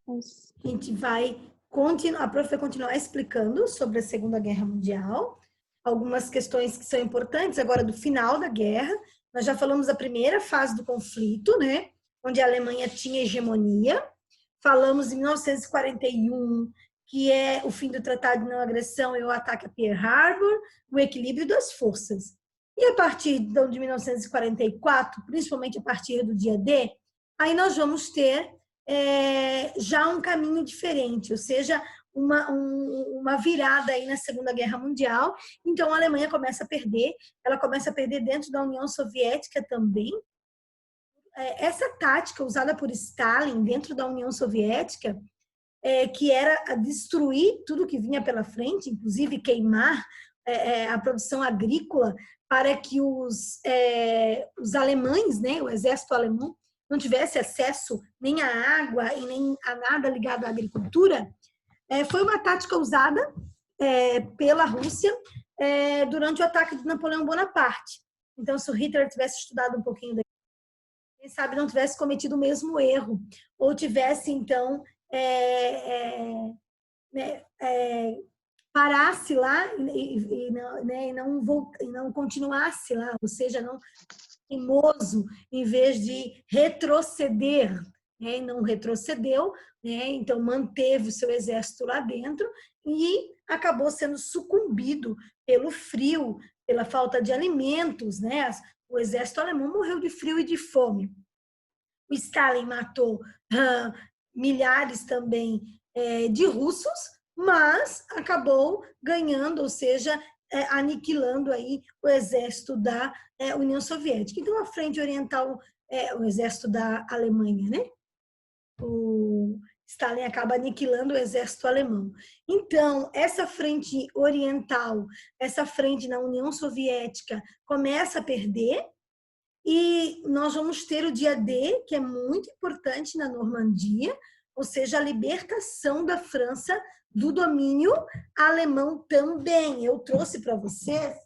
A gente vai continuar, a prof vai continuar explicando sobre a Segunda Guerra Mundial, algumas questões que são importantes agora do final da guerra. Nós já falamos da primeira fase do conflito, né, onde a Alemanha tinha hegemonia. Falamos em 1941, que é o fim do Tratado de Não Agressão e o ataque a Pearl Harbor, o equilíbrio das forças. E a partir então, de 1944, principalmente a partir do dia D, aí nós vamos ter já um caminho diferente, ou seja, uma virada aí na Segunda Guerra Mundial. Então, a Alemanha começa a perder, ela começa a perder dentro da União Soviética também. Essa tática usada por Stalin dentro da União Soviética, que era destruir tudo que vinha pela frente, inclusive queimar a produção agrícola, para que os alemães, né, o exército alemão, não tivesse acesso nem à água e nem a nada ligado à agricultura, foi uma tática usada pela Rússia durante o ataque de Napoleão Bonaparte. Então, se o Hitler tivesse estudado um pouquinho, quem sabe não tivesse cometido o mesmo erro, ou tivesse, então, parasse lá e não continuasse lá, ou seja, não teimoso, em vez de retroceder, né? Não retrocedeu, né? Então manteve o seu exército lá dentro e acabou sendo sucumbido pelo frio, pela falta de alimentos, né? O exército alemão morreu de frio e de fome. O Stalin matou milhares também de russos, mas acabou ganhando, ou seja, aniquilando aí o exército da União Soviética. Então, a frente oriental o exército da Alemanha, né? O Stalin acaba aniquilando o exército alemão. Então, essa frente oriental, essa frente na União Soviética começa a perder, e nós vamos ter o dia D, que é muito importante na Normandia, ou seja, a libertação da França do domínio alemão também. Eu trouxe para vocês,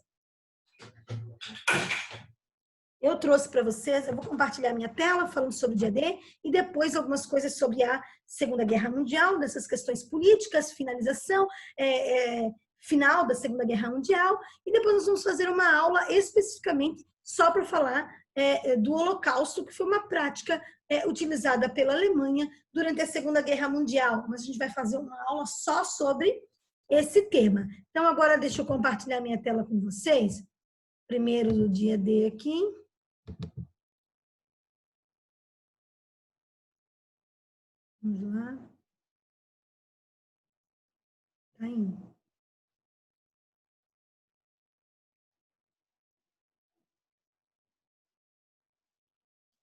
eu vou compartilhar minha tela falando sobre o dia D e depois algumas coisas sobre a Segunda Guerra Mundial, dessas questões políticas, finalização, final da Segunda Guerra Mundial, e depois nós vamos fazer uma aula especificamente só para falar do Holocausto, que foi uma prática utilizada pela Alemanha durante a Segunda Guerra Mundial. Mas a gente vai fazer uma aula só sobre esse tema. Então, agora deixa eu compartilhar minha tela com vocês. Primeiro do dia D aqui. Vamos lá. Tá indo.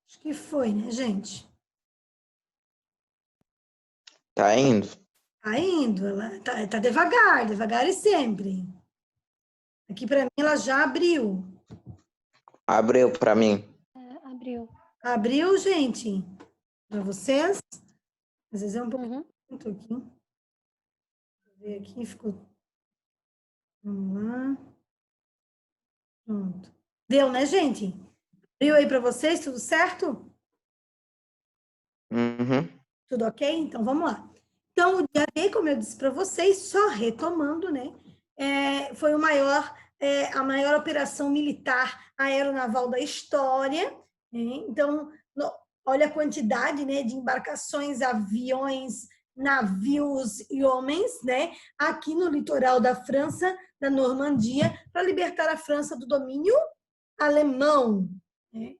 Acho que foi, né, gente? Tá indo? Tá indo, ela tá devagar, devagar e sempre. Aqui para mim ela já abriu. Abriu para mim. Abriu. Abriu, gente? Para vocês? Às vezes é um pouco aqui. Vou ver aqui, ficou. Vamos lá. Pronto. Deu, né, gente? Abriu aí para vocês, tudo certo? Uhum. Tudo ok? Então, vamos lá. Então, o dia D, como eu disse para vocês, só retomando, né? Foi a maior operação militar aeronaval da história. Né? Então, olha a quantidade, né, de embarcações, aviões, navios e homens, né, aqui no litoral da França, da Normandia, para libertar a França do domínio alemão. Né?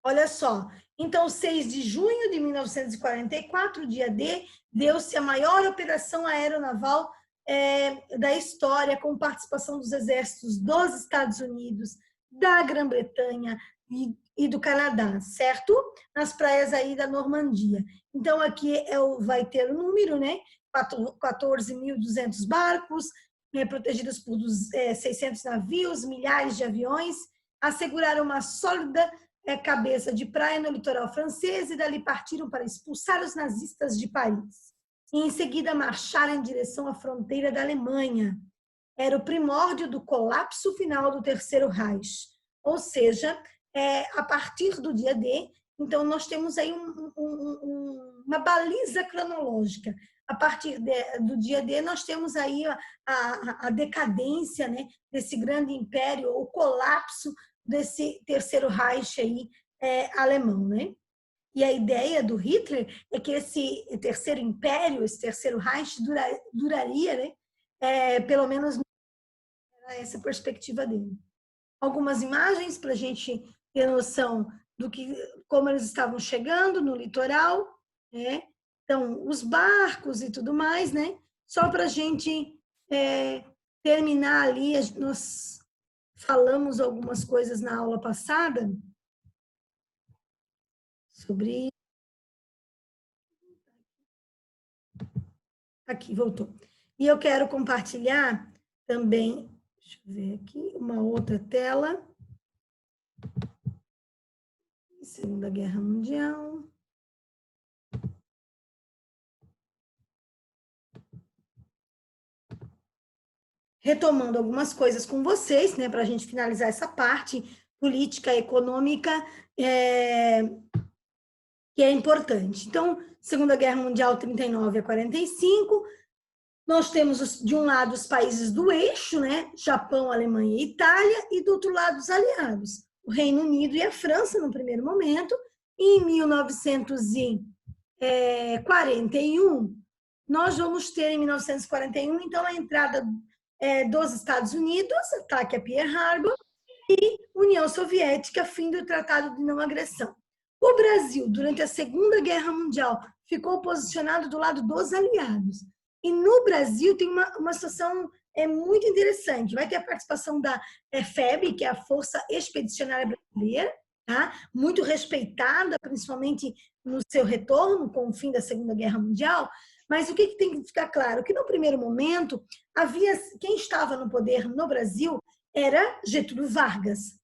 Olha só, então, 6 de junho de 1944, dia D, deu-se a maior operação aeronaval da história, com participação dos exércitos dos Estados Unidos, da Grã-Bretanha e do Canadá, certo? Nas praias aí da Normandia. Então, aqui vai ter o número, né? 14.200 barcos, protegidos por 600 navios, milhares de aviões, asseguraram uma sólida cabeça de praia no litoral francês e dali partiram para expulsar os nazistas de Paris. E em seguida marcharam em direção à fronteira da Alemanha. Era o primórdio do colapso final do Terceiro Reich. Ou seja, a partir do dia D, Então, nós temos aí uma baliza cronológica. A partir do dia D, nós temos aí a decadência, né, desse grande império, o colapso desse terceiro Reich aí, alemão, né? E a ideia do Hitler é que esse terceiro império, esse terceiro Reich, duraria, né, pelo menos essa perspectiva dele. Algumas imagens para a gente ter noção do que, como eles estavam chegando no litoral, né? Então, os barcos e tudo mais, né? Só para a gente terminar ali, nós falamos algumas coisas na aula passada sobre... Aqui, voltou. E eu quero compartilhar também, deixa eu ver aqui, uma outra tela. Segunda Guerra Mundial. Retomando algumas coisas com vocês, né, para a gente finalizar essa parte política, econômica, que é importante. Então, Segunda Guerra Mundial, 39 a 45, nós temos, de um lado, os países do eixo, né, Japão, Alemanha e Itália, e do outro lado, os aliados, o Reino Unido e a França, no primeiro momento. E em 1941, nós vamos ter, em 1941, então, a entrada dos Estados Unidos, ataque a Pearl Harbor, e União Soviética, fim do Tratado de Não Agressão. O Brasil, durante a Segunda Guerra Mundial, ficou posicionado do lado dos aliados. E no Brasil tem uma situação muito interessante. Vai ter a participação da FEB, que é a Força Expedicionária Brasileira, tá? Muito respeitada, principalmente no seu retorno com o fim da Segunda Guerra Mundial. Mas o que tem que ficar claro? Que no primeiro momento, quem estava no poder no Brasil era Getúlio Vargas,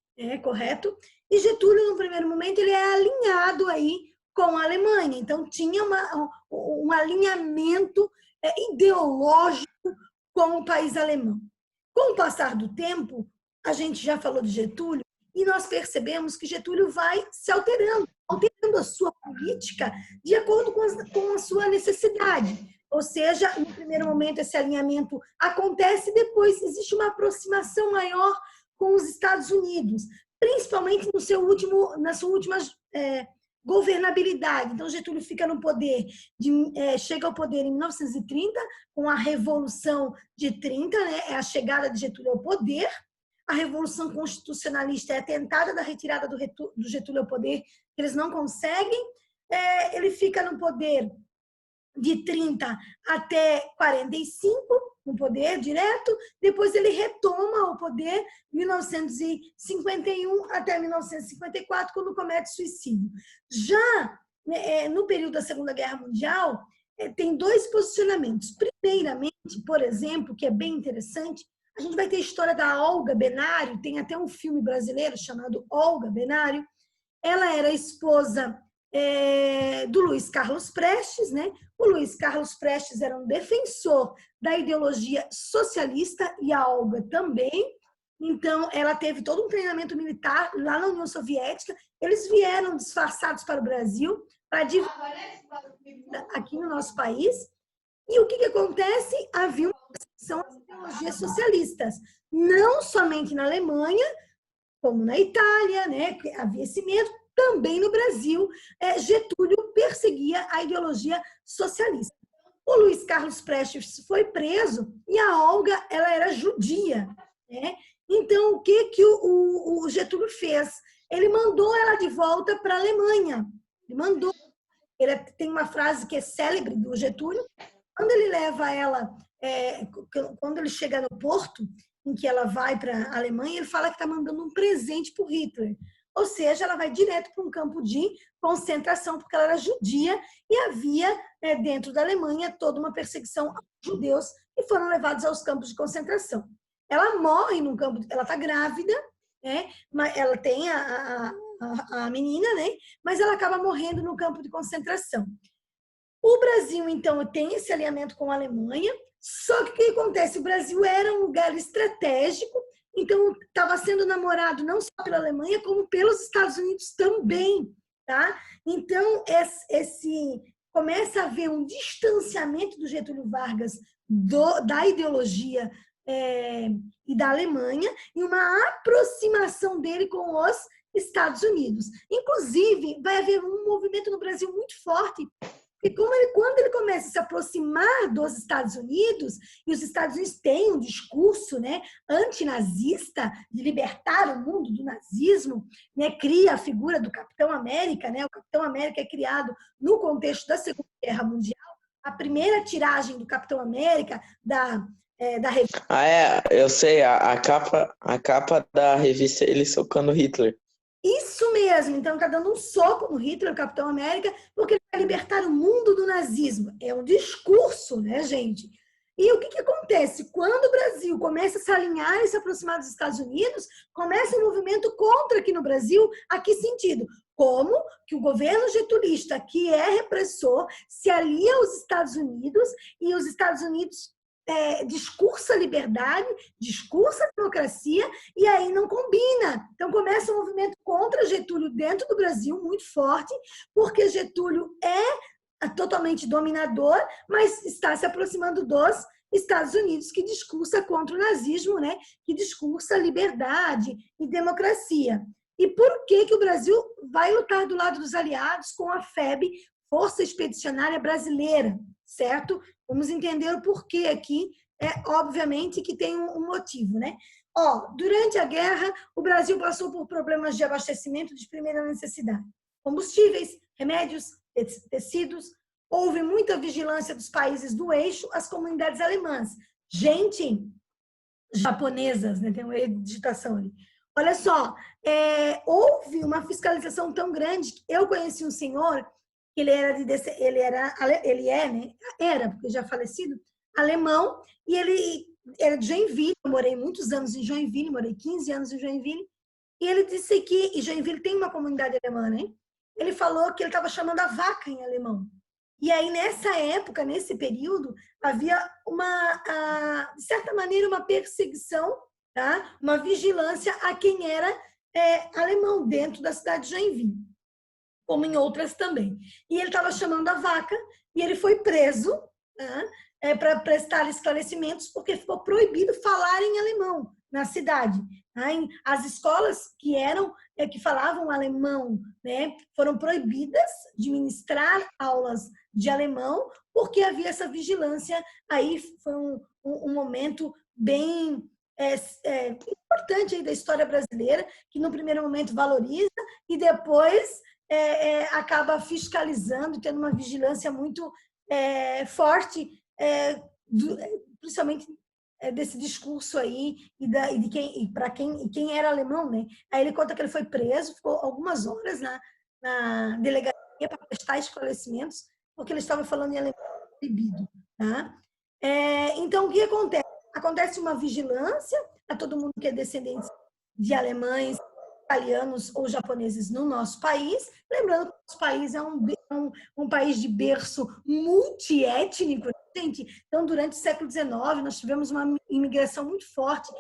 correto? E Getúlio, no primeiro momento, ele é alinhado aí com a Alemanha. Então, tinha um alinhamento ideológico com o país alemão. Com o passar do tempo, a gente já falou de Getúlio, e nós percebemos que Getúlio vai se alterando a sua política de acordo com a sua necessidade. Ou seja, no primeiro momento esse alinhamento acontece, depois existe uma aproximação maior com os Estados Unidos, principalmente na sua última governabilidade. Então, Getúlio fica no poder, chega ao poder em 1930, com a Revolução de 30, né, é a chegada de Getúlio ao poder. A Revolução Constitucionalista é a tentada da retirada do Getúlio ao poder, eles não conseguem. Ele fica no poder de 30 até 45, no poder direto, depois ele retoma o poder 1951 até 1954, quando comete suicídio. Já no período da Segunda Guerra Mundial, tem dois posicionamentos. Primeiramente, por exemplo, que é bem interessante, a gente vai ter a história da Olga Benário, tem até um filme brasileiro chamado Olga Benário. Ela era esposa do Luiz Carlos Prestes, né? O Luiz Carlos Prestes era um defensor da ideologia socialista e a Olga também. Então, ela teve todo um treinamento militar lá na União Soviética. Eles vieram disfarçados para o Brasil, para aqui no nosso país. E o que acontece? Havia uma perseguição às ideologias socialistas, não somente na Alemanha, como na Itália, né? Havia esse medo. Também no Brasil, Getúlio perseguia a ideologia socialista. O Luiz Carlos Prestes foi preso e a Olga, ela era judia, né? Então, o que o Getúlio fez? Ele mandou ela de volta para a Alemanha. Ele tem uma frase que é célebre do Getúlio. Quando ele leva ela, quando ele chega no porto, em que ela vai para a Alemanha, ele fala que está mandando um presente para o Hitler. Ou seja, ela vai direto para um campo de concentração, porque ela era judia e havia, dentro da Alemanha, toda uma perseguição aos judeus e foram levados aos campos de concentração. Ela morre num campo, ela está grávida, mas ela tem a menina, né? Mas ela acaba morrendo no campo de concentração. O Brasil, então, tem esse alinhamento com a Alemanha, só que o que acontece? O Brasil era um lugar estratégico, então estava sendo namorado não só pela Alemanha, como pelos Estados Unidos também. tá? Então, começa a haver um distanciamento do Getúlio Vargas da ideologia e da Alemanha e uma aproximação dele com os Estados Unidos. Inclusive, vai haver um movimento no Brasil muito forte, porque quando ele começa a se aproximar dos Estados Unidos, e os Estados Unidos têm um discurso, né, antinazista, de libertar o mundo do nazismo, né, cria a figura do Capitão América, né, o Capitão América é criado no contexto da Segunda Guerra Mundial, a primeira tiragem do Capitão América, da revista. Eu sei, a capa da revista ele socando Hitler. Isso mesmo, então está dando um soco no Hitler, o Capitão América, porque ele vai libertar o mundo do nazismo. É um discurso, né, gente? E o que acontece? Quando o Brasil começa a se alinhar e se aproximar dos Estados Unidos, começa um movimento contra aqui no Brasil. A que sentido? Como que o governo getulista, que é repressor, se alia aos Estados Unidos e os Estados Unidos discursa liberdade, discursa democracia, e aí não combina. Então começa um movimento contra Getúlio dentro do Brasil, muito forte, porque Getúlio é totalmente dominador, mas está se aproximando dos Estados Unidos, que discursa contra o nazismo, né? Que discursa liberdade e democracia. E por que o Brasil vai lutar do lado dos aliados com a FEB, Força Expedicionária Brasileira, certo? Vamos entender o porquê aqui. Obviamente que tem um motivo, né? Durante a guerra, o Brasil passou por problemas de abastecimento de primeira necessidade. Combustíveis, remédios, tecidos. Houve muita vigilância dos países do eixo, as comunidades alemãs. Gente, japonesas, né? Tem uma digitação ali. Olha só, houve uma fiscalização tão grande que eu conheci um senhor, ele era, porque já falecido, alemão, e ele era de Joinville. Eu morei muitos anos em Joinville, morei 15 anos em Joinville, e ele disse que Joinville tem uma comunidade alemã, né? Ele falou que ele estava chamando a vaca em alemão. E aí, nessa época, nesse período, havia de certa maneira, uma perseguição, tá? Uma vigilância a quem era alemão dentro da cidade de Joinville, como em outras também. E ele estava chamando a vaca e ele foi preso, tá? Para prestar esclarecimentos, porque ficou proibido falar em alemão na cidade. Tá? As escolas que falavam alemão, né, foram proibidas de ministrar aulas de alemão, porque havia essa vigilância. Aí foi um momento bem importante aí da história brasileira, que no primeiro momento valoriza e depois acaba fiscalizando, tendo uma vigilância muito forte, principalmente desse discurso aí e de quem era alemão, né? Aí ele conta que ele foi preso, ficou algumas horas na delegacia para prestar esclarecimentos, porque ele estava falando em alemão proibido, tá? Então, o que acontece? Acontece uma vigilância a todo mundo que é descendente de alemães, italianos ou japoneses no nosso país. Lembrando que o nosso país é um país de berço multiétnico, gente. Então, durante o século XIX, nós tivemos uma imigração muito forte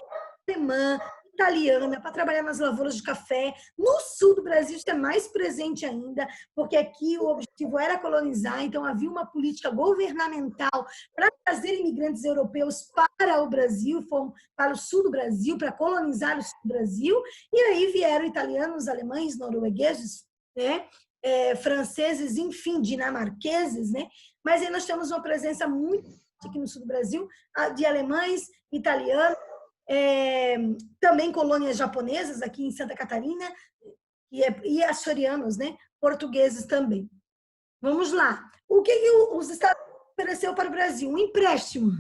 alemã, italiana, para trabalhar nas lavouras de café. No sul do Brasil, isso é mais presente ainda, porque aqui o objetivo era colonizar, então havia uma política governamental para trazer imigrantes europeus para o Brasil, para o sul do Brasil, para colonizar o sul do Brasil, e aí vieram italianos, alemães, noruegueses, né? Franceses, enfim, dinamarqueses, né? Mas aí nós temos uma presença muito aqui no sul do Brasil de alemães, italianos, também colônias japonesas aqui em Santa Catarina e açorianos, né? Portugueses também. Vamos lá. O que os Estados Unidos ofereceu para o Brasil? Um empréstimo.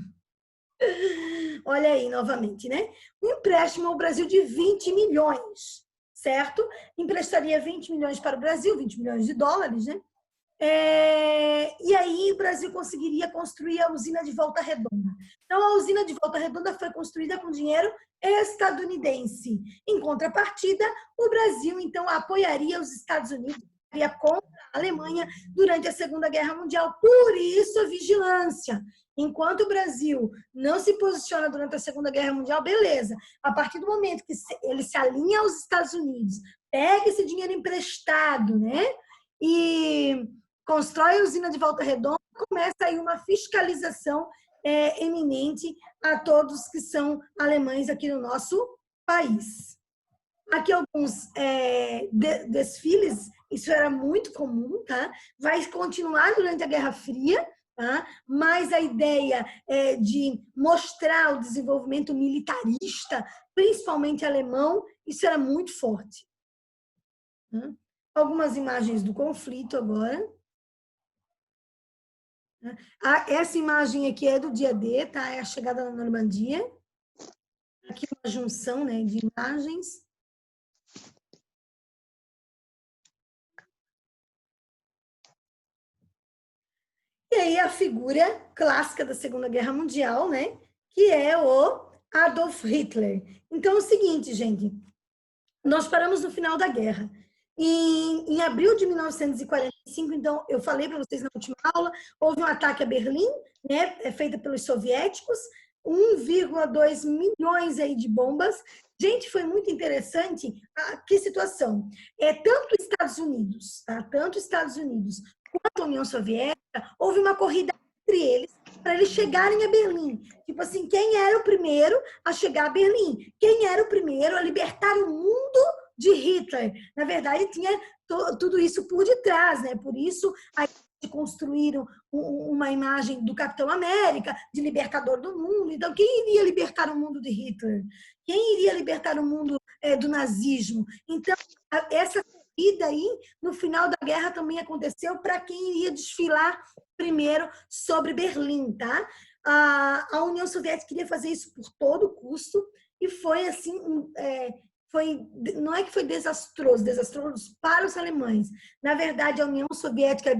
Olha aí, novamente, né? Um empréstimo ao Brasil de 20 milhões, certo? Emprestaria 20 milhões para o Brasil, 20 milhões de dólares, né? E aí o Brasil conseguiria construir a usina de Volta Redonda. Então, a usina de Volta Redonda foi construída com dinheiro estadunidense. Em contrapartida, o Brasil, então, apoiaria os Estados Unidos, seria contra a Alemanha durante a Segunda Guerra Mundial. Por isso, a vigilância. Enquanto o Brasil não se posiciona durante a Segunda Guerra Mundial, beleza. A partir do momento que ele se alinha aos Estados Unidos, pega esse dinheiro emprestado, né? e constrói a usina de Volta Redonda, começa aí uma fiscalização eminente a todos que são alemães aqui no nosso país. Aqui alguns desfiles, isso era muito comum, tá? Vai continuar durante a Guerra Fria, tá? Mas a ideia de mostrar o desenvolvimento militarista, principalmente alemão, isso era muito forte. Tá? Algumas imagens do conflito agora. Essa imagem aqui é do dia D, tá? É a chegada na Normandia. Aqui uma junção, né, de imagens. E aí a figura clássica da Segunda Guerra Mundial, né, que é o Adolf Hitler. Então é o seguinte, gente, nós paramos no final da guerra. Em abril de 1945, então, eu falei para vocês na última aula, houve um ataque a Berlim, né, feito pelos soviéticos, 1,2 milhões aí de bombas. Gente, foi muito interessante. Que situação? Tanto Estados Unidos, tá? Tanto Estados Unidos quanto a União Soviética, houve uma corrida entre eles para eles chegarem a Berlim. Tipo assim, quem era o primeiro a chegar a Berlim? Quem era o primeiro a libertar o mundo de Hitler? Na verdade, tinha tudo isso por detrás, né? Por isso, aí construíram uma imagem do Capitão América, de libertador do mundo. Então, quem iria libertar o mundo de Hitler? Quem iria libertar o mundo do nazismo? Então, essa corrida aí, no final da guerra, também aconteceu para quem iria desfilar primeiro sobre Berlim, tá? A União Soviética queria fazer isso por todo custo e foi assim, não é que foi desastroso para os alemães. Na verdade, a União Soviética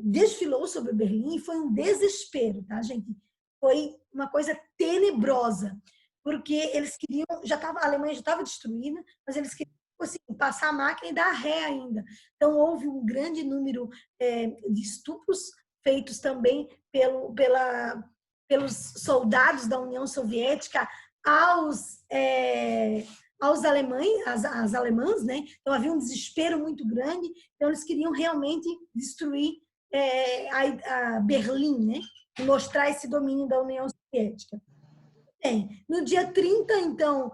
desfilou sobre Berlim e foi um desespero, tá, gente? Foi uma coisa tenebrosa, porque eles queriam, a Alemanha já estava destruída, mas eles queriam assim, passar a máquina e dar ré ainda. Então, houve um grande número de estupros feitos também pelos soldados da União Soviética aos alemães, as alemãs, né? Então havia um desespero muito grande, então eles queriam realmente destruir a Berlim, né? E mostrar esse domínio da União Soviética. No dia 30, então,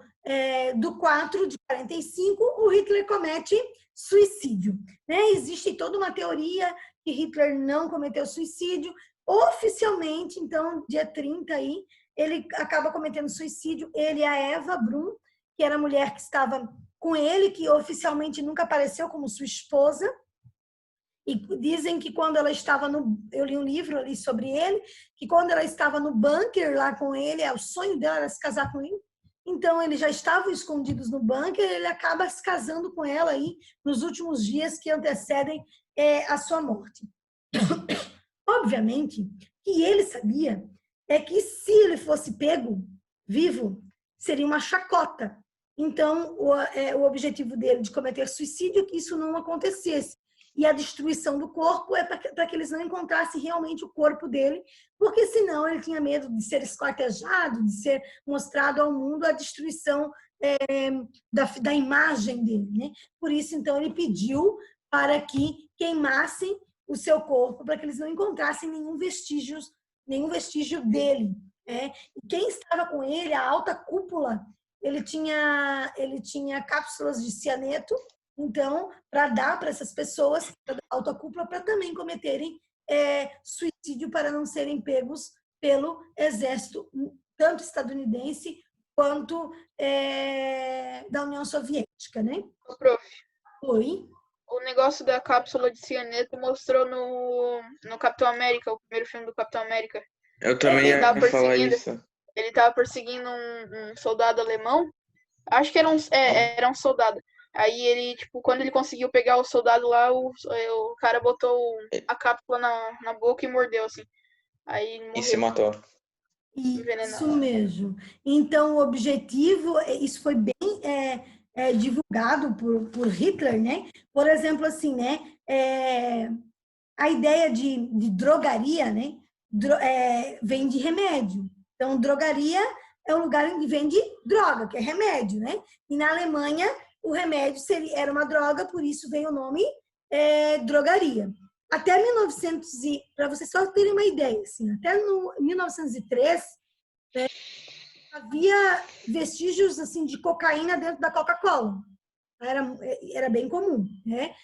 do 4 de 45, o Hitler comete suicídio, né? Existe toda uma teoria que Hitler não cometeu suicídio. Oficialmente, então, dia 30 aí, ele acaba cometendo suicídio, ele e a Eva Braun, que era a mulher que estava com ele, que oficialmente nunca apareceu como sua esposa. E dizem que quando ela estava eu li um livro ali sobre ele, que quando ela estava no bunker lá com ele, o sonho dela era se casar com ele. Então, eles já estavam escondidos no bunker, ele acaba se casando com ela aí nos últimos dias que antecedem a sua morte. Obviamente que ele sabia que se ele fosse pego vivo, seria uma chacota. Então, o objetivo dele de cometer suicídio é que isso não acontecesse. E a destruição do corpo é para que eles não encontrassem realmente o corpo dele, porque senão ele tinha medo de ser esquartejado, de ser mostrado ao mundo a destruição da imagem dele, né? Por isso, então, ele pediu para que queimassem o seu corpo, para que eles não encontrassem nenhum vestígio dele. E quem estava com ele, a alta cúpula, ele tinha cápsulas de cianeto, então, para dar para essas pessoas da alta cúpula para também cometerem suicídio, para não serem pegos pelo exército, tanto estadunidense quanto da União Soviética, né? Prof. Oi? O negócio da cápsula de cianeto mostrou no Capitão América, o primeiro filme do Capitão América. Eu também ia falar isso. Ele estava perseguindo um soldado alemão. Acho que era um soldado. Aí ele, tipo, quando ele conseguiu pegar o soldado lá, o cara botou a cápsula na boca e mordeu, assim. Aí morreu. E se matou. Isso mesmo. Então, o objetivo, isso foi bem divulgado por Hitler, né? Por exemplo, assim, né? A ideia de drogaria, né? Vem de remédio. Então, drogaria é um lugar onde vende droga, que é remédio, né? E na Alemanha, o remédio era uma droga, por isso veio o nome drogaria. Até 1900, para vocês só terem uma ideia, assim, até no 1903, havia vestígios assim de cocaína dentro da Coca-Cola. Era bem comum, né?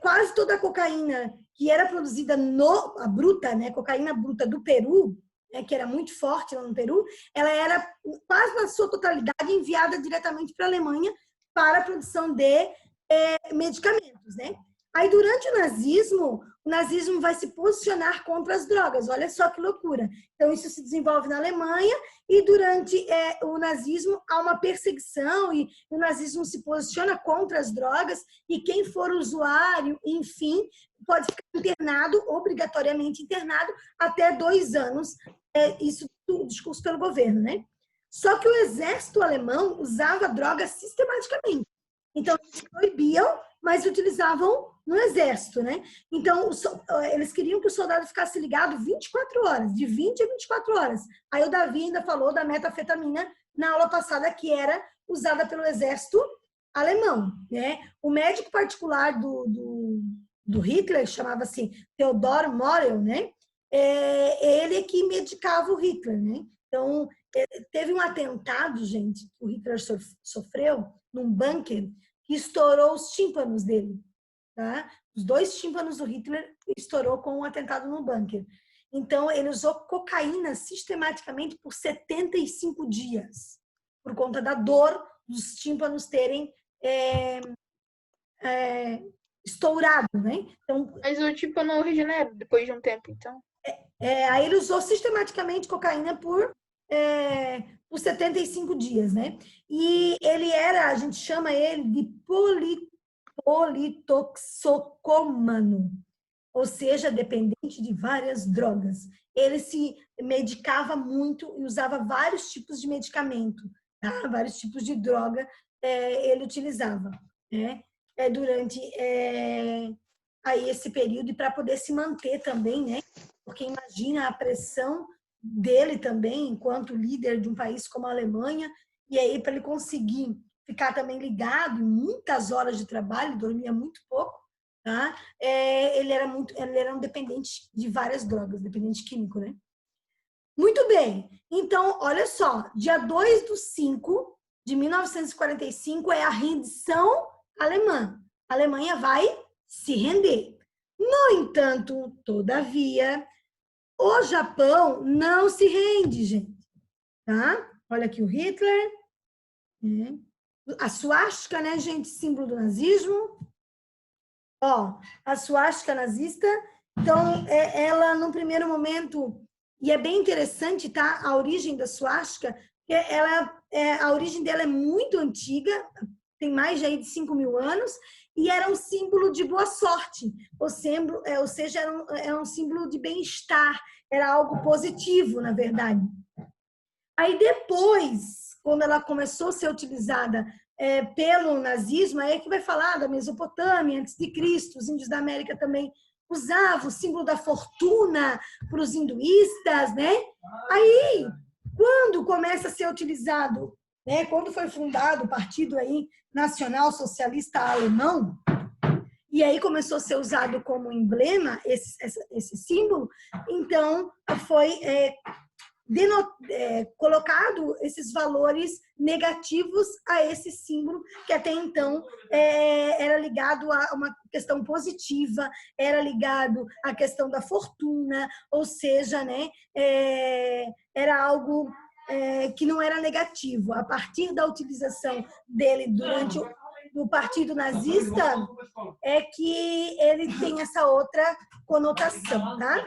Quase toda a cocaína que era produzida a bruta, né, cocaína bruta do Peru, né, que era muito forte lá no Peru, ela era quase na sua totalidade enviada diretamente para a Alemanha para a produção de medicamentos, né? Aí, durante o nazismo vai se posicionar contra as drogas. Olha só que loucura. Então, isso se desenvolve na Alemanha e durante o nazismo há uma perseguição e o nazismo se posiciona contra as drogas e quem for usuário, enfim, pode ficar internado, obrigatoriamente internado, até 2 anos. Isso tudo discurso pelo governo, né? Só que o exército alemão usava drogas sistematicamente. Então, eles proibiam, mas utilizavam no exército, né? Então, eles queriam que o soldado ficasse ligado 24 horas, de 20 a 24 horas. Aí o Davi ainda falou da metafetamina na aula passada, que era usada pelo exército alemão, né? O médico particular do Hitler, chamava-se Theodor Morel, né? Ele que medicava o Hitler, né? Então, teve um atentado, gente, que o Hitler sofreu num bunker que estourou os tímpanos dele, tá? Os 2 tímpanos do Hitler estourou com um atentado no bunker. Então, ele usou cocaína sistematicamente por 75 dias, por conta da dor dos tímpanos terem estourado, né? Então, Mas o tímpano regenera depois de um tempo, então. aí ele usou sistematicamente cocaína por 75 dias, né? E ele a gente chama ele de politoxicomano, ou seja, dependente de várias drogas. Ele se medicava muito e usava vários tipos de medicamento, tá? Vários tipos de droga ele utilizava, né? Durante aí esse período e para poder se manter também, né? Porque imagina a pressão dele também, enquanto líder de um país como a Alemanha, e aí para ele conseguir ficar também ligado em muitas horas de trabalho, dormia muito pouco, tá? Ele era um dependente de várias drogas, dependente químico, né? Muito bem, então, olha só, dia 2/5 de 1945 é a rendição alemã. A Alemanha vai se render. No entanto, todavia, o Japão não se rende, gente. Tá? Olha aqui o Hitler. A suástica, né, gente? Símbolo do nazismo. Ó, a suástica nazista. Então, ela, no primeiro momento, e é bem interessante, tá? A origem da suástica, a origem dela é muito antiga, tem mais de 5.000 anos, e era um símbolo de boa sorte, ou seja, era um símbolo de bem-estar, era algo positivo, na verdade. Aí depois, quando ela começou a ser utilizada pelo nazismo, aí é que vai falar da Mesopotâmia, antes de Cristo, os índios da América também usavam o símbolo da fortuna para os hinduístas, né? Aí, quando começa a ser utilizado, né, quando foi fundado o Partido aí Nacional Socialista Alemão, e aí começou a ser usado como emblema esse símbolo, então foi colocado esses valores negativos a esse símbolo, que até então era ligado a uma questão positiva, era ligado à questão da fortuna, ou seja, né, era algo que não era negativo. A partir da utilização dele durante o Partido Nazista, é que ele tem essa outra conotação, tá?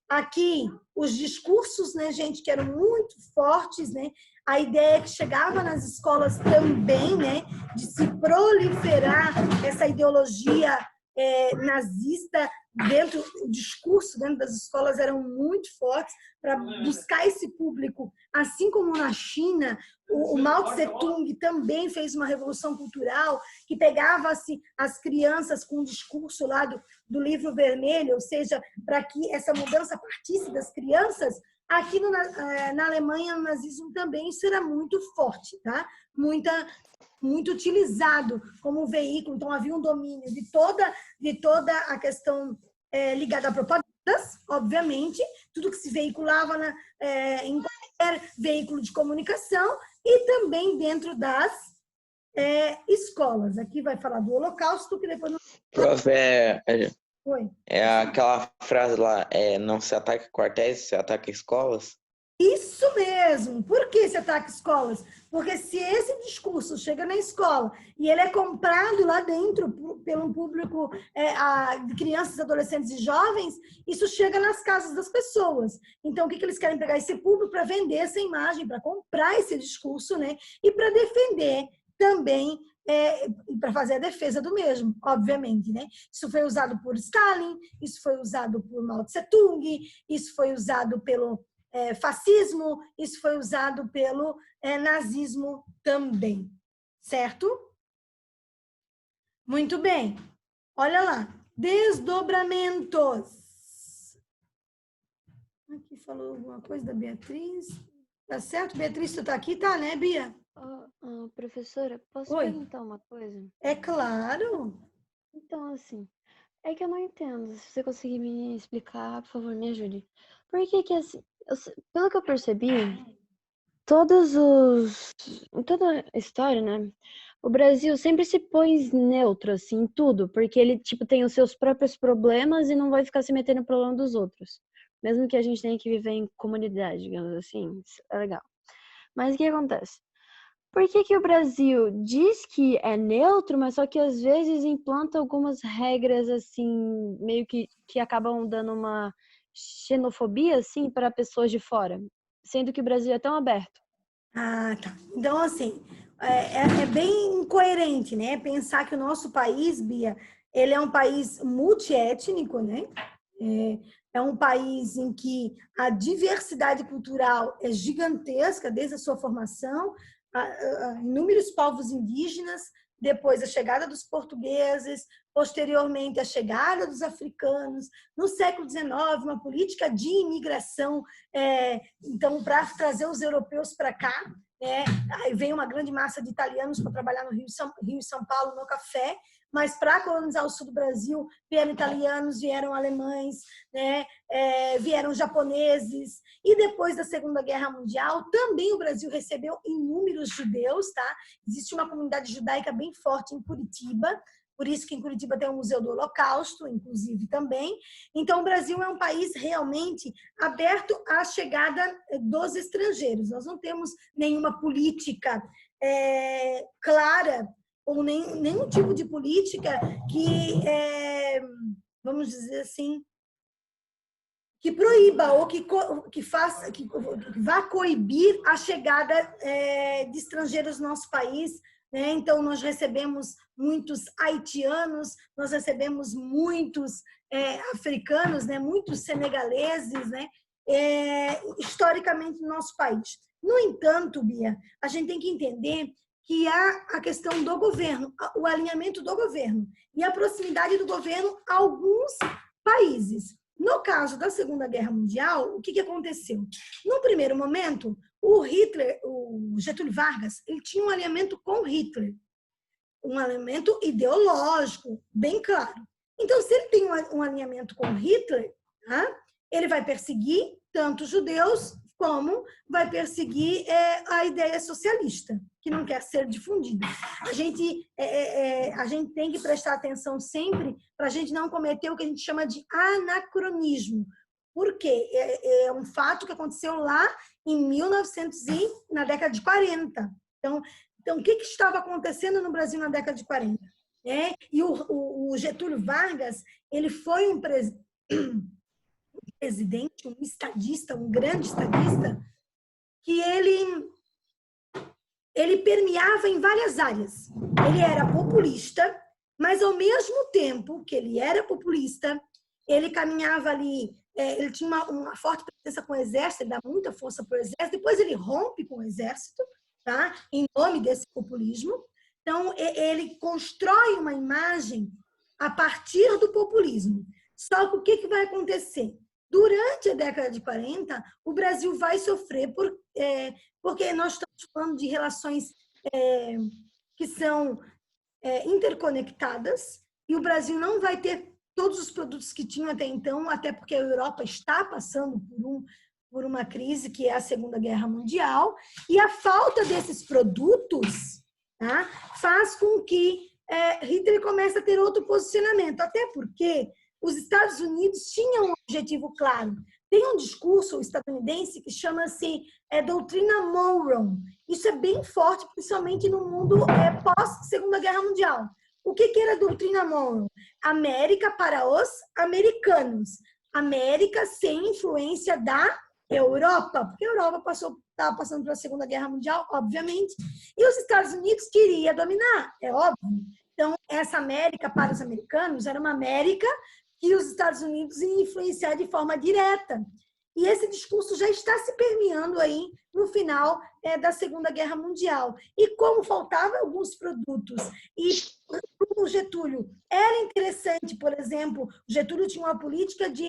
Aqui, os discursos, né, gente, que eram muito fortes, né? A ideia que chegava nas escolas também, né, de se proliferar essa ideologia nazista o discurso dentro das escolas eram muito fortes para buscar esse público, assim como na China, o Mao Tse-tung também fez uma revolução cultural que pegava as crianças com o discurso lá do livro vermelho, ou seja, para que essa mudança partisse das crianças. Aqui na Alemanha, no nazismo também, isso era muito forte, tá? Muita muito utilizado como veículo. Então, havia um domínio de toda a questão ligada a propagandas, obviamente, tudo que se veiculava em qualquer veículo de comunicação e também dentro das escolas. Aqui vai falar do Holocausto, que depois... Prof, Oi. aquela frase lá, não se ataca quartéis, se ataca escolas? Isso mesmo. Por que se ataca escolas? Porque se esse discurso chega na escola e ele é comprado lá dentro pelo público de crianças, adolescentes e jovens, isso chega nas casas das pessoas. Então, o que eles querem? Pegar esse público para vender essa imagem, para comprar esse discurso, né? E para defender também, para fazer a defesa do mesmo, obviamente, né? Isso foi usado por Stalin, isso foi usado por Mao Tse-tung, isso foi usado pelo fascismo, isso foi usado pelo nazismo também, certo? Muito bem. Olha lá. Desdobramentos. Aqui falou alguma coisa da Beatriz. Tá certo? Beatriz, tu tá aqui, tá, né, Bia? Professora, posso Oi. perguntar uma coisa? É claro. Então, assim, é que eu não entendo. Se você conseguir me explicar, por favor, me ajude. Por que que, assim, pelo que eu percebi, em toda a história, né? O Brasil sempre se pôs neutro, assim, em tudo, porque ele, tipo, tem os seus próprios problemas e não vai ficar se metendo no problema dos outros. Mesmo que a gente tenha que viver em comunidade, digamos assim, isso é legal. Mas o que acontece? Por que que o Brasil diz que é neutro, mas só que às vezes implanta algumas regras, assim, meio que acabam dando uma xenofobia, assim, para pessoas de fora? Sendo que o Brasil é tão aberto. Ah, tá. Então, assim, é bem incoerente, né? Pensar que o nosso país, Bia, ele é um país multiétnico, né? É um país em que a diversidade cultural é gigantesca desde a sua formação, inúmeros povos indígenas, depois a chegada dos portugueses, posteriormente a chegada dos africanos, no século XIX, uma política de imigração, então, para trazer os europeus para cá, aí vem uma grande massa de italianos para trabalhar no Rio e São Paulo, no café, mas para colonizar o sul do Brasil, vieram italianos, vieram alemães, né? Vieram japoneses, e depois da Segunda Guerra Mundial, também o Brasil recebeu inúmeros judeus, tá? Existe uma comunidade judaica bem forte em Curitiba, por isso que em Curitiba tem o Museu do Holocausto, inclusive, também. Então, o Brasil é um país realmente aberto à chegada dos estrangeiros. Nós não temos nenhuma política clara ou nenhum tipo de política que, vamos dizer assim, que proíba ou que faça, que vá coibir a chegada de estrangeiros no nosso país, né? Então, nós recebemos muitos haitianos, nós recebemos muitos africanos, né? Muitos senegaleses, né? Historicamente no nosso país. No entanto, Bia, a gente tem que entender que há a questão do governo, o alinhamento do governo e a proximidade do governo a alguns países. No caso da Segunda Guerra Mundial, o que aconteceu? No primeiro momento, o Getúlio Vargas, ele tinha um alinhamento com Hitler, um alinhamento ideológico, bem claro. Então, se ele tem um alinhamento com Hitler, ele vai perseguir tanto os judeus como vai perseguir a ideia socialista, que não quer ser difundida. A gente tem que prestar atenção sempre para a gente não cometer o que a gente chama de anacronismo. Por quê? É um fato que aconteceu lá em 1900 na década de 40. Então, o que estava acontecendo no Brasil na década de 40? E o Getúlio Vargas, ele foi um presidente, um estadista, um grande estadista, que ele permeava em várias áreas. Ele era populista, mas ao mesmo tempo que ele era populista, ele caminhava ali, ele tinha uma forte presença com o exército, ele dá muita força para o exército, depois ele rompe com o exército, tá? Em nome desse populismo. Então, ele constrói uma imagem a partir do populismo. Só que o que vai acontecer? Durante a década de 40, o Brasil vai sofrer porque nós estamos falando de relações que são interconectadas, e o Brasil não vai ter todos os produtos que tinham até então, até porque a Europa está passando por uma crise, que é a Segunda Guerra Mundial, e a falta desses produtos, tá, faz com que Hitler comece a ter outro posicionamento, até porque os Estados Unidos tinham um objetivo claro. Tem um discurso estadunidense que chama-se doutrina Monroe. Isso é bem forte, principalmente no mundo pós-Segunda Guerra Mundial. O que era a doutrina Monroe? América para os americanos. América sem influência da Europa, porque a Europa estava passando pela Segunda Guerra Mundial, obviamente, e os Estados Unidos queria dominar, é óbvio. Então, essa América para os americanos era uma América que os Estados Unidos iam influenciar de forma direta. E esse discurso já está se permeando aí no final da Segunda Guerra Mundial. E como faltavam alguns produtos, e o Getúlio era interessante, por exemplo, o Getúlio tinha uma política de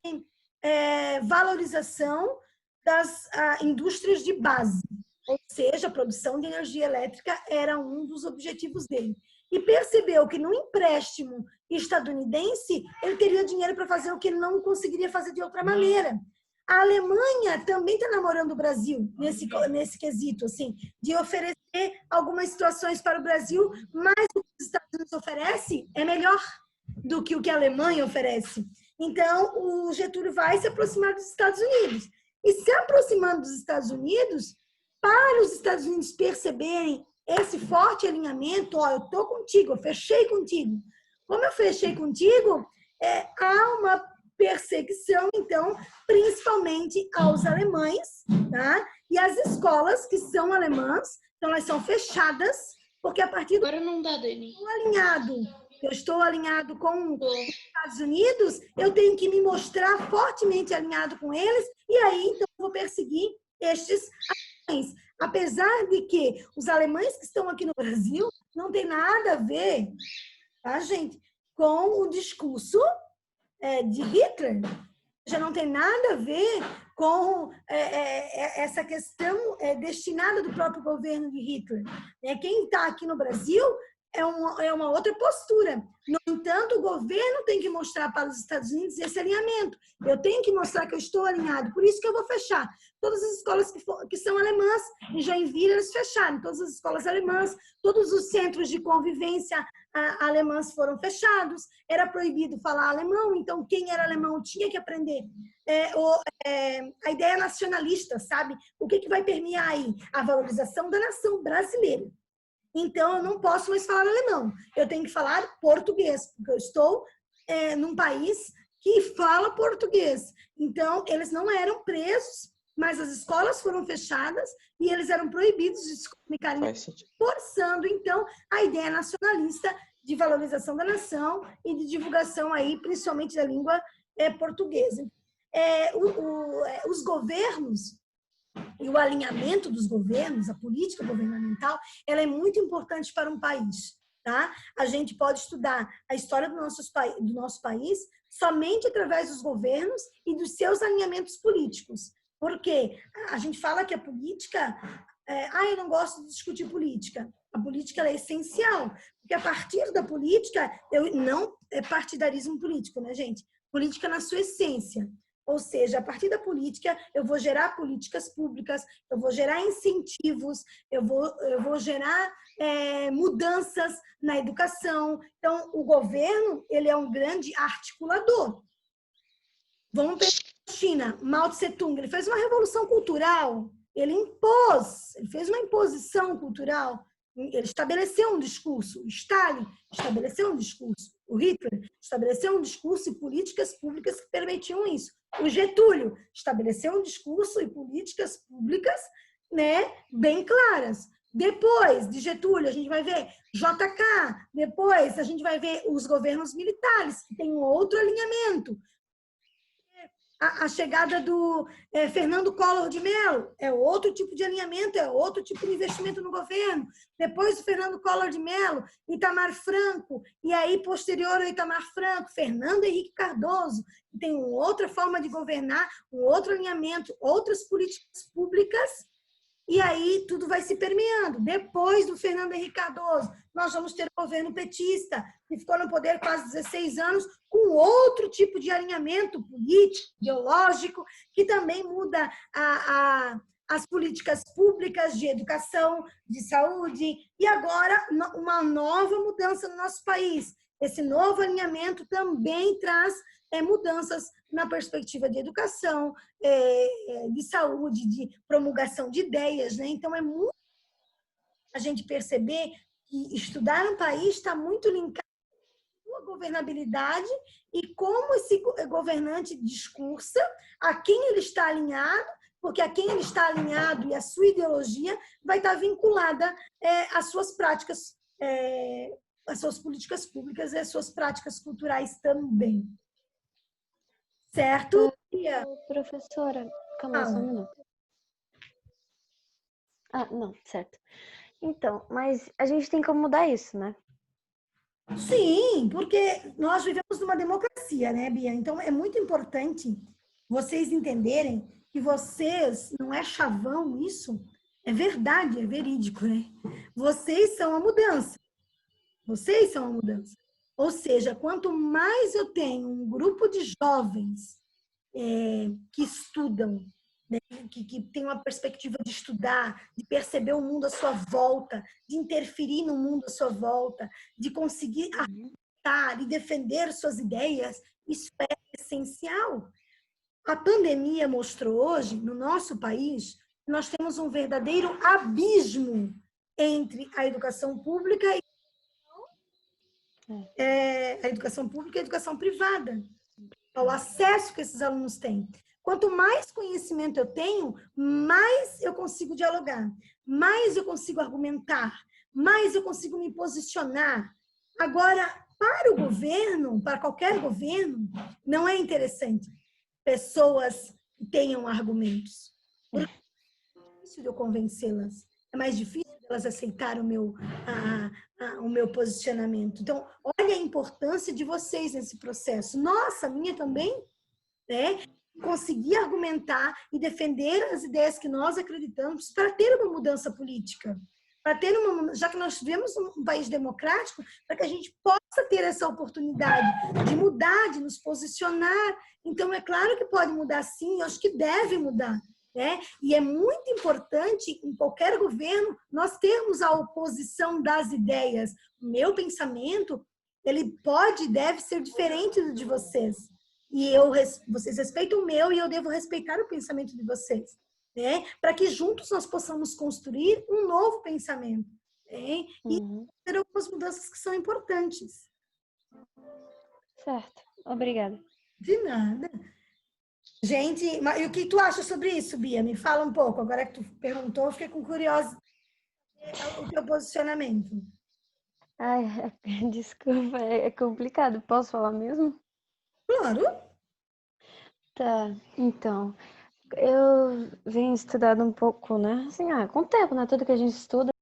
valorização das indústrias de base, ou seja, a produção de energia elétrica era um dos objetivos dele. E percebeu que no empréstimo estadunidense ele teria dinheiro para fazer o que ele não conseguiria fazer de outra maneira. A Alemanha também está namorando o Brasil nesse quesito, assim, de oferecer algumas situações para o Brasil, mas o que os Estados Unidos oferece é melhor do que o que a Alemanha oferece. Então, o Getúlio vai se aproximar dos Estados Unidos. E se aproximando dos Estados Unidos, para os Estados Unidos perceberem esse forte alinhamento, eu estou contigo, eu fechei contigo. Como eu fechei contigo, há uma perseguição, então, principalmente aos alemães, tá? E as escolas que são alemãs, então elas são fechadas, porque a partir do Agora não dá, Dani. eu estou alinhado com os Estados Unidos, eu tenho que me mostrar fortemente alinhado com eles, e aí, então, eu vou perseguir estes alemães. Apesar de que os alemães que estão aqui no Brasil não tem nada a ver, tá, gente, com o discurso de Hitler. Já não tem nada a ver com essa questão destinada do próprio governo de Hitler. Quem está aqui no Brasil é uma outra postura. No entanto, o governo tem que mostrar para os Estados Unidos esse alinhamento. Eu tenho que mostrar que eu estou alinhado. Por isso que eu vou fechar. Todas as escolas que são alemãs, em Joinville, eles fecharam. Todas as escolas alemãs, todos os centros de convivência alemãs foram fechados. Era proibido falar alemão, então quem era alemão tinha que aprender. A ideia nacionalista, sabe? O que vai permear aí? A valorização da nação brasileira. Então, eu não posso mais falar alemão. Eu tenho que falar português, porque eu estou num país que fala português. Então, eles não eram presos, mas as escolas foram fechadas e eles eram proibidos de se comunicarem, forçando, então, a ideia nacionalista de valorização da nação e de divulgação aí, principalmente da língua portuguesa. Os governos e o alinhamento dos governos, a política governamental, ela é muito importante para um país, tá? A gente pode estudar a história do nosso país somente através dos governos e dos seus alinhamentos políticos. Porque a gente fala que a política... eu não gosto de discutir política. A política ela é essencial, porque a partir da política, não é partidarismo político, né, gente? Política na sua essência. Ou seja, a partir da política, eu vou gerar políticas públicas, eu vou gerar incentivos, eu vou gerar mudanças na educação. Então, o governo, ele é um grande articulador. Vamos pensar na China, Mao Tse-tung, ele fez uma revolução cultural, ele fez uma imposição cultural, ele estabeleceu um discurso, o Stalin estabeleceu um discurso, o Hitler estabeleceu um discurso e políticas públicas que permitiam isso. O Getúlio estabeleceu um discurso e políticas públicas, né, bem claras. Depois de Getúlio, a gente vai ver JK, depois a gente vai ver os governos militares, que tem um outro alinhamento. A chegada do Fernando Collor de Mello é outro tipo de alinhamento, é outro tipo de investimento no governo. Depois do Fernando Collor de Mello, Itamar Franco, e aí, posterior ao Itamar Franco, Fernando Henrique Cardoso, que tem uma outra forma de governar, um outro alinhamento, outras políticas públicas e aí tudo vai se permeando. Depois do Fernando Henrique Cardoso, nós vamos ter o governo petista, que ficou no poder quase 16 anos, com outro tipo de alinhamento político, ideológico, que também muda as políticas públicas de educação, de saúde, e agora uma nova mudança no nosso país. Esse novo alinhamento também traz mudanças na perspectiva de educação, de saúde, de promulgação de ideias, né? Então, é muito a gente perceber que estudar um país está muito linkado com a governabilidade e como esse governante discursa, a quem ele está alinhado, porque a quem ele está alinhado e a sua ideologia vai estar vinculada às suas práticas, às suas políticas públicas e às suas práticas culturais também. Certo? Professora, calma aí, só um minuto. Ah, não, certo. Então, mas a gente tem como mudar isso, né? Sim, porque nós vivemos numa democracia, né, Bia? Então, é muito importante vocês entenderem que vocês, não é chavão isso, é verdade, é verídico, né? Vocês são a mudança. Vocês são a mudança. Ou seja, quanto mais eu tenho um grupo de jovens que estudam, né, que tem uma perspectiva de estudar, de perceber o mundo à sua volta, de interferir no mundo à sua volta, de conseguir argumentar e defender suas ideias, isso é essencial. A pandemia mostrou hoje, no nosso país, que nós temos um verdadeiro abismo entre a educação pública e a educação pública e a educação privada. O acesso que esses alunos têm. Quanto mais conhecimento eu tenho, mais eu consigo dialogar, mais eu consigo argumentar, mais eu consigo me posicionar. Agora, para o governo, para qualquer governo, não é interessante pessoas que tenham argumentos. Porque é mais difícil de eu convencê-las. É mais difícil elas aceitarem o meu posicionamento. Então, olha a importância de vocês nesse processo. Nossa, minha também, né? Conseguir argumentar e defender as ideias que nós acreditamos para ter uma mudança política. Para ter já que nós vivemos um país democrático, para que a gente possa ter essa oportunidade de mudar, de nos posicionar. Então, é claro que pode mudar sim, eu acho que deve mudar. Né? E é muito importante, em qualquer governo, nós termos a oposição das ideias. O meu pensamento, ele pode e deve ser diferente do de vocês. E vocês respeitam o meu e eu devo respeitar o pensamento de vocês. Né? Para que juntos nós possamos construir um novo pensamento. Né? E ter algumas mudanças que são importantes. Certo. Obrigada. De nada. Gente, e o que tu acha sobre isso, Bia? Me fala um pouco. Agora que tu perguntou, eu fiquei curiosa o teu posicionamento. Ai, desculpa, é complicado. Posso falar mesmo? Claro. Tá, então, eu venho estudando um pouco, né? Assim, com o tempo, né? Tudo que a gente estuda